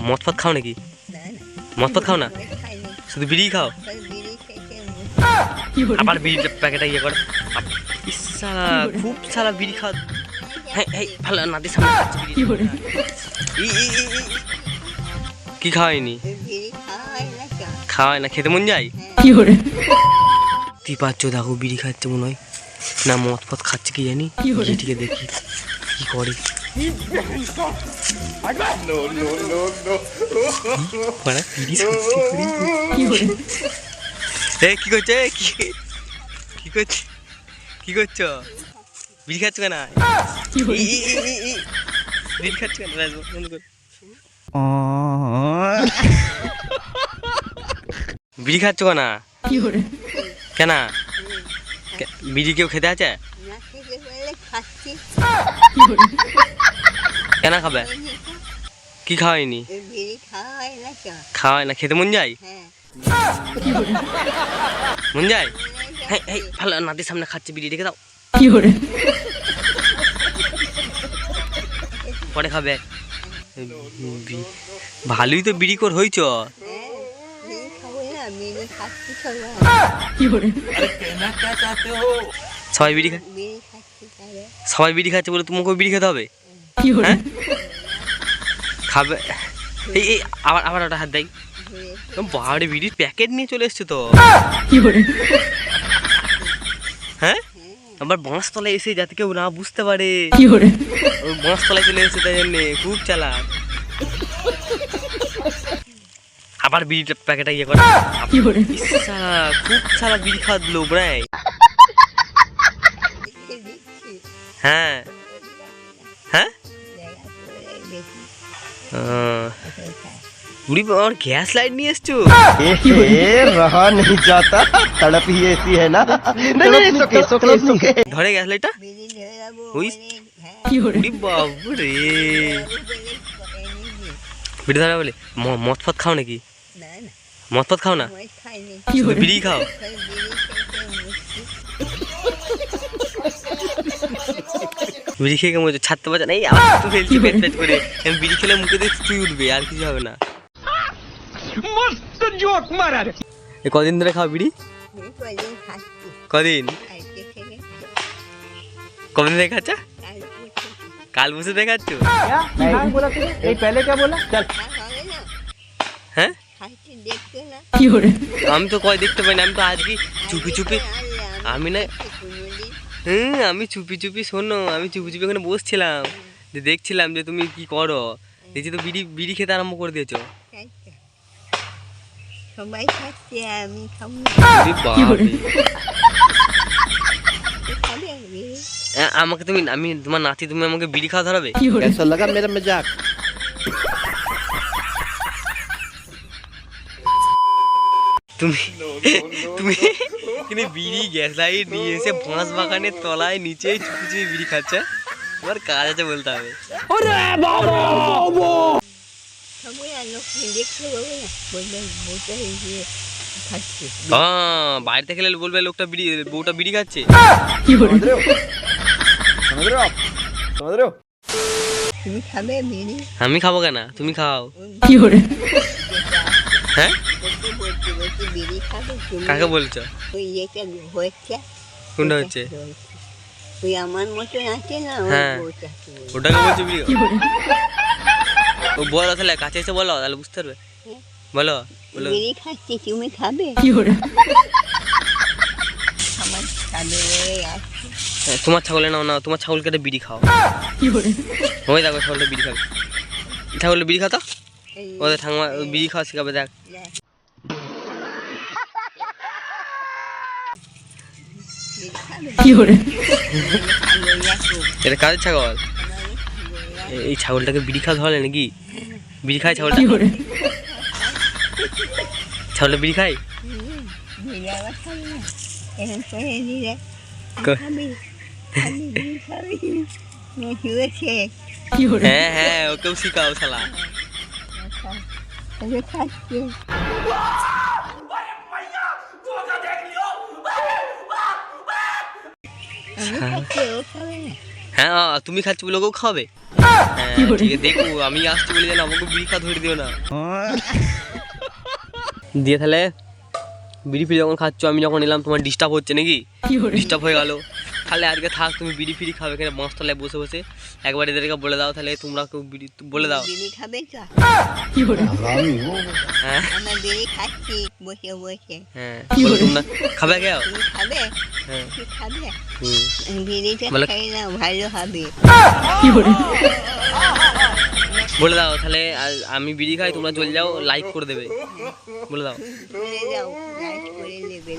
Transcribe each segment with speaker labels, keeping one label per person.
Speaker 1: মদ ফদ খাও নাকি? মদ ফদ খাও না, শুধু বিড়ি খাও? আবার বিড়ির প্যাকেটে ইয়ে করে সালা, খুব সালা বিড়ি খাওয়া। হ্যাঁ হ্যাঁ, ভালো নাতির সামনে কি খাওয়াইনি? খাওয়াই না, খেতে মন যায়? তুই পাচ্ছ দেখো বিড়ি খাচ্ছে মনে হয়, না মদ ফদ খাচ্ছে কি জানি। ঠিক দেখি কি করে। কি করছে? কি করছে? কি করছো? বিড়ি খাচ্ছ কেন? বিড়ি খাচ্ছ কেন? বিড়ি খাচ্ছ কেন? কেন বিড়ি কেউ খেতে আছে? কেন খাবে? কি খাওয়াইনি? খাওয়াই না, খেতে মন যায়? মন যায়? হ্যাঁ হ্যাঁ, ভালো নাতির সামনে খাচ্ছে বিড়ি, রেখে দাও, পরে খাবে। ভালোই তো বিড়ি কর হইছ। সবাই বিড়ি খায়, সবাই বিড়ি খাচ্ছে বলে তোমাকেও বিড়ি খেতে হবে? হ্যাঁ খাবে। এই এই আবার আবার ওটা হাত দেয়, বাড়ি বিড়ির প্যাকেট নিয়ে চলে এসছে তো। হ্যাঁ আবার বাঁশতলায় এসে যাতে কেউ না বুঝতে পারে, ওই বাঁশতলায় চলে এসেছে, তাই জন্যে খুব চালাক। আবার বিড়ির প্যাকেটে ইয়ে করে খুব সারা বিড়ি খাওয়া লোক রে। হ্যাঁ হ্যাঁ, और गैस लाइट नहीं एसचो
Speaker 2: रहा नहीं जाता, तड़प ही ऐसी है ना।
Speaker 1: धरे गैस लाइट बाबू रे, बिड़ी धरा बोले मद फद खाओ नाकि? मद फद खाओ ना, बिड़ी खाओ। বিড়ি খেয়ে কেমন ছাড়তে পারছে না, এই আবার তো ফেলছি পেট পেট করে। বিড়ি খেলে মুখে দিয়ে তুই উঠবে, আর কিছু হবে না। কদিন ধরে খাও বিড়ি? কদিন কদিন ধরে খাচ্ছ? কাল বসে দেখাচ্ছ? হ্যাঁ আমি তো কয় দেখতে পাই না, আমি তো আজকে চুপি চুপি, আমি না আমি চুপি চুপি, শোনো আমি চুপি চুপি ওখানে বসছিলাম, যে দেখছিলাম যে তুমি কি করো, দেখছি তো বিড়ি বিড়ি খেতে আরম্ভ করে দিয়েছো।
Speaker 3: সবাই খাচ্ছে, আমি খাবো।
Speaker 1: আমাকে তুমি, আমি তোমার নাতি, তুমি আমাকে বিড়ি খাওয়া ধরাবে?
Speaker 2: कैसा लगा मेरा मजाक?
Speaker 1: তুমি তুমি কিন্তু বিড়ি গ্যাস লাইট নিয়ে এসে বাঁশ বাগানের তলায় নিচে চুপি চুপি বিড়ি খাচ্ছে, তোমার কাজ আছে বলতে হবে। হ্যাঁ বাইরে থেকে বলবে লোকটা বিড়ি, বউটা বিড়ি খাচ্ছে। আমি খাবো কেন, তুমি খাও। হ্যাঁ কাকে বলছো? কোনটা হচ্ছে?
Speaker 3: আমার মতন আছে না,
Speaker 1: হ্যাঁ ওটাকে বলছো বিড়ি? ও বলো তাহলে, কাছে এসে বলো, তাহলে বুঝতে পারবে। বলো বলো,
Speaker 3: বিড়ি খাচ্ছি, তুমি খাবে?
Speaker 1: তোমার ছাগলে নাও না, তোমার ছাগলকে একটা বিড়ি খাও। ওই দেখো ছাগলটা বিড়ি খাবে, ছাগলটা বিড়ি খাও তো, ওদের ঠাকুমা বিড়ি খাওয়া শেখাবে। দেখ এটা কাদের ছাগল? এই ছাগলটাকে বিড়ি খাওয়া ধরলে নাকি? বিড়ি খায় ছাগলটা? ছাগলটা বিড়ি খায়? হ্যাঁ হ্যাঁ, ওকেও শিখাও শালা। হ্যাঁ তুমি খাচ্ছ বলে ওকেও খাওয়াবে? হ্যাঁ ঠিক আছে, দেখো আমি আসছি বলে যেন আমাকে বিড়ি খাওয়া ধরে দিও না। দিয়ে তাহলে বিড়ি ফিরি যখন খাচ্ছ, আমি যখন এলাম তোমার ডিস্টার্ব হচ্ছে নাকি? ডিস্টার্ব হয়ে গেল, তাহলে আজকে থাক, তুমি বিড়ি ফিরি খাবে এখানে বাঁশতলায় বসে বসে। একবার এদেরকে বলে দাও, তাহলে তোমরা কেউ বিড়ি বলে দাও।
Speaker 3: বিড়ি খাবে তো?
Speaker 1: হ্যাঁ
Speaker 3: আমরা বিড়ি খাচ্ছি বসে বসে।
Speaker 1: হ্যাঁ বলো তোমরা খাবে কেউ?
Speaker 3: তুমি খাবে?
Speaker 1: হ্যাঁ
Speaker 3: কি খাবে?
Speaker 1: হুম
Speaker 3: বিড়িটা
Speaker 1: বলো।
Speaker 3: খাই না, ভালো হবে।
Speaker 1: বলে দাও তাহলে, আমি বিড়ি খাই, তোমরা চলে যাও, লাইক করে দেবে, বলে দাও।
Speaker 3: চলে যাও, লাইট করে নেবে।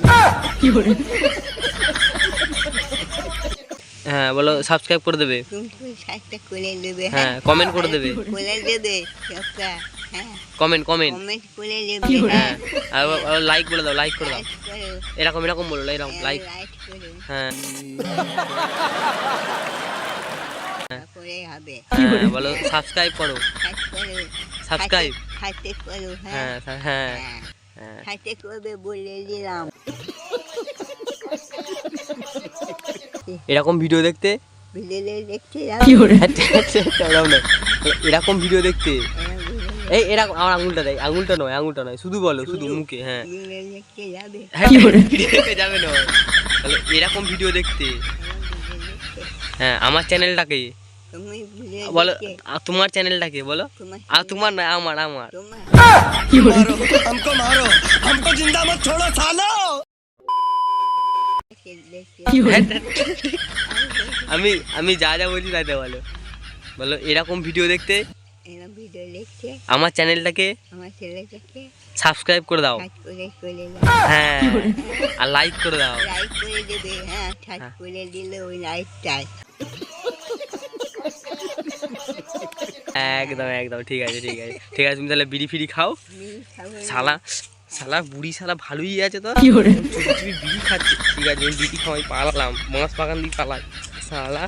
Speaker 1: হ্যাঁ বলো, সাবস্ক্রাইব করে দেবে।
Speaker 3: তুমি সাইডটা করে নেবে।
Speaker 1: হ্যাঁ কমেন্ট করে দেবে,
Speaker 3: করে দেবে সবটা। হ্যাঁ
Speaker 1: কমেন্ট কমেন্ট।
Speaker 3: কমেন্ট করে নেবে।
Speaker 1: হ্যাঁ আর লাইক বলে দাও, লাইক করে দাও।
Speaker 3: লাইট করো।
Speaker 1: এরকম এরকম বলো, এরকম লাইক।
Speaker 3: লাইট করো,
Speaker 1: হ্যাঁ
Speaker 3: তারপরে হবে।
Speaker 1: হ্যাঁ বলো, সাবস্ক্রাইব করো,
Speaker 3: লাইট করো।
Speaker 1: সাবস্ক্রাইব।
Speaker 3: হাতে করো।
Speaker 1: হ্যাঁ
Speaker 3: হ্যাঁ
Speaker 1: হ্যাঁ
Speaker 3: হ্যাঁ
Speaker 1: হ্যাঁ
Speaker 3: হাতে করবে বলে দিলাম।
Speaker 1: এরকম ভিডিও দেখতে,
Speaker 3: ভিডিও দেখতে
Speaker 1: ওরকম নয়, এরকম ভিডিও দেখতে, এই এরকম আমার আঙুলটা দেয়, আঙুলটা নয়, শুধু বলো, শুধু মুখে। হ্যাঁ
Speaker 3: দেখতে যাবে।
Speaker 1: হ্যাঁ ভিডিও দেখতে যাবে না, তাহলে এরকম ভিডিও দেখতে। হ্যাঁ আমার চ্যানেলটাকে
Speaker 3: তুমি ভিডিও
Speaker 1: বলো,
Speaker 3: দেখতে।
Speaker 1: তোমার চ্যানেলটাকে বলো। আর তোমার নয়, আমার আমার।
Speaker 3: তোমার
Speaker 2: हमको मारो, हमको जिंदा मत छोड़ो सालो।
Speaker 1: আমি আমি যা যা বলছি তাই বলো, বলো এরকম ভিডিও দেখতে
Speaker 3: এরকম ভিডিও দেখতে
Speaker 1: আমার চ্যানেলটাকে
Speaker 3: আমার ছেলেটাকে
Speaker 1: সাবস্ক্রাইব করে দাও।
Speaker 3: কাজ করে চলে যাও।
Speaker 1: হ্যাঁ আর লাইক করে দাও।
Speaker 3: লাইট করে দেবে। হ্যাঁ কাজ করে দিলে ওই লাইটটাই।
Speaker 1: একদম একদম ঠিক আছে ঠিক আছে ঠিক আছে, তুমি তাহলে বিড়ি ফিড়ি খাও। শালা শালা বুড়ি শালা ভালোই আছে তো, চুপি চুপি বিড়ি খাচ্ছে। ঠিক আছে আমি বিড়ি খাওয়াই, পালালাম, বাঁশ বাগান দিয়ে পালাই শালা।